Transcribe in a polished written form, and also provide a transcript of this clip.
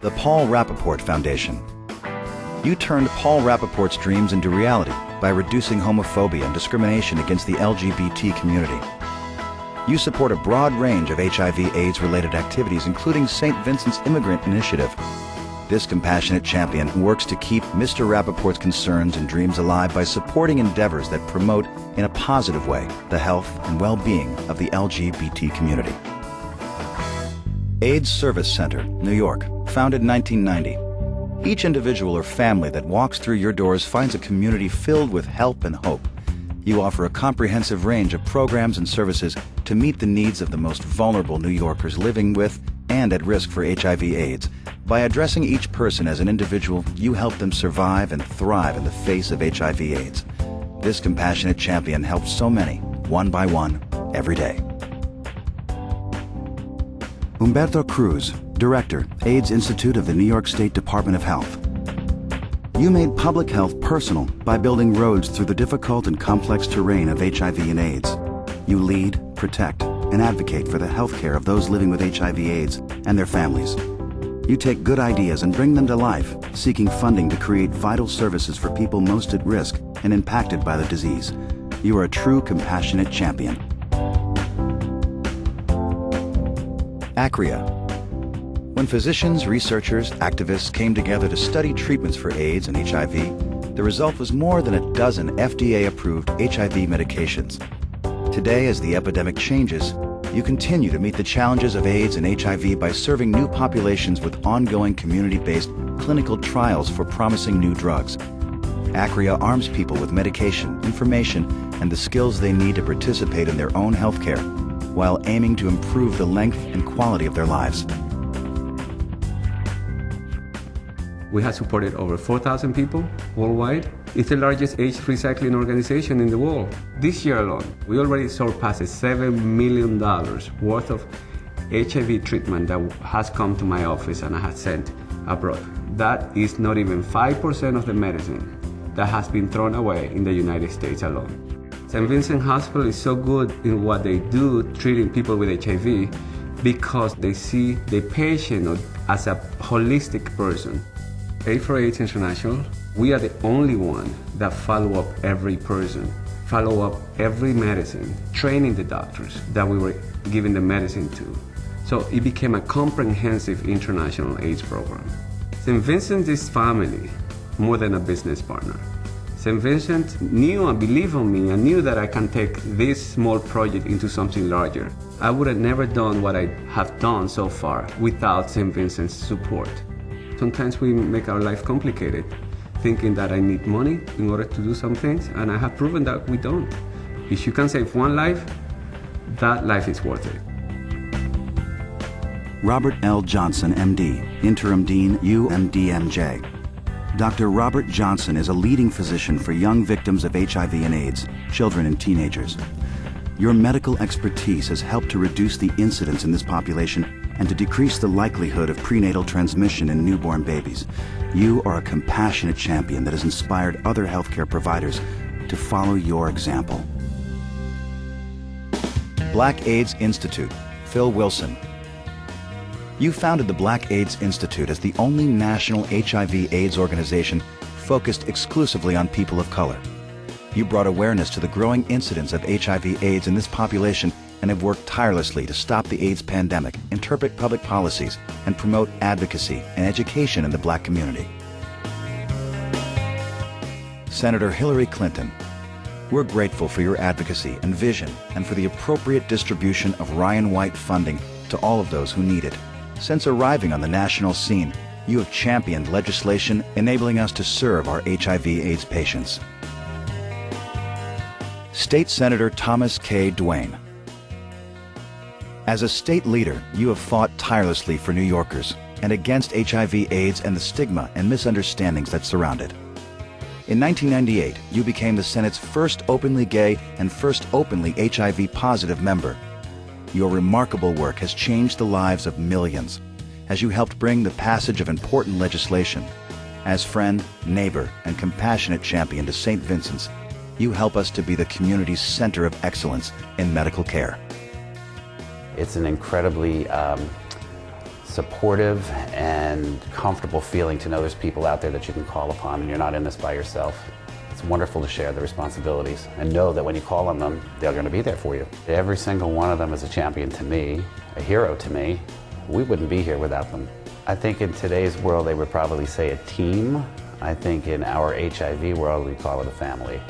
The Paul Rappaport Foundation. You turned Paul Rappaport's dreams into reality by reducing homophobia and discrimination against the LGBT community. You support a broad range of HIV/AIDS-related activities, including St. Vincent's Immigrant Initiative. This compassionate champion works to keep Mr. Rappaport's concerns and dreams alive by supporting endeavors that promote, in a positive way, the health and well-being of the LGBT community. AIDS Service Center, New York, founded in 1990. Each individual or family that walks through your doors finds a community filled with help and hope. You offer a comprehensive range of programs and services to meet the needs of the most vulnerable New Yorkers living with and at risk for HIV/AIDS. By addressing each person as an individual, you help them survive and thrive in the face of HIV/AIDS. This compassionate champion helps so many, one by one, every day. Humberto Cruz, Director, AIDS Institute of the New York State Department of Health. You made public health personal by building roads through the difficult and complex terrain of HIV and AIDS. You lead, protect, and advocate for the health care of those living with HIV/AIDS and their families. You take good ideas and bring them to life, seeking funding to create vital services for people most at risk and impacted by the disease. You are a true compassionate champion. Acria. When physicians, researchers, activists came together to study treatments for AIDS and HIV, the result was more than a dozen FDA-approved HIV medications. Today, as the epidemic changes, you continue to meet the challenges of AIDS and HIV by serving new populations with ongoing community-based clinical trials for promising new drugs. Acria arms people with medication, information, and the skills they need to participate in their own health care, while aiming to improve the length and quality of their lives. We have supported over 4,000 people worldwide. It's the largest AIDS recycling organization in the world. This year alone, we already surpassed $7 million worth of HIV treatment that has come to my office and I have sent abroad. That is not even 5% of the medicine that has been thrown away in the United States alone. St. Vincent Hospital is so good in what they do, treating people with HIV, because they see the patient as a holistic person. A4AIDS International, we are the only one that follow up every person, follow up every medicine, training the doctors that we were giving the medicine to. So it became a comprehensive international AIDS program. St. Vincent is family, more than a business partner. St. Vincent knew and believed in me and knew that I can take this small project into something larger. I would have never done what I have done so far without St. Vincent's support. Sometimes we make our life complicated, thinking that I need money in order to do some things, and I have proven that we don't. If you can save one life, that life is worth it. Robert L. Johnson, MD, Interim Dean, UMDMJ. Dr. Robert Johnson is a leading physician for young victims of HIV and AIDS, children and teenagers. Your medical expertise has helped to reduce the incidence in this population and to decrease the likelihood of prenatal transmission in newborn babies. You are a compassionate champion that has inspired other healthcare providers to follow your example. Black AIDS Institute, Phil Wilson. You founded the Black AIDS Institute as the only national HIV/AIDS organization focused exclusively on people of color. You brought awareness to the growing incidence of HIV/AIDS in this population and have worked tirelessly to stop the AIDS pandemic, interpret public policies, and promote advocacy and education in the Black community. Senator Hillary Clinton. We're grateful for your advocacy and vision and for the appropriate distribution of Ryan White funding to all of those who need it. Since arriving on the national scene, you have championed legislation enabling us to serve our HIV/AIDS patients. State Senator Thomas K. Duane. As a state leader, you have fought tirelessly for New Yorkers and against HIV/AIDS and the stigma and misunderstandings that surround it. In 1998, you became the Senate's first openly gay and first openly HIV-positive member. Your remarkable work has changed the lives of millions as you helped bring the passage of important legislation. As friend, neighbor, and compassionate champion to St. Vincent's, you help us to be the community's center of excellence in medical care. It's an incredibly supportive and comfortable feeling to know there's people out there that you can call upon and you're not in this by yourself. It's wonderful to share the responsibilities and know that when you call on them, they're going to be there for you. Every single one of them is a champion to me, a hero to me. We wouldn't be here without them. I think in today's world they would probably say a team. I think in our HIV world we call it a family.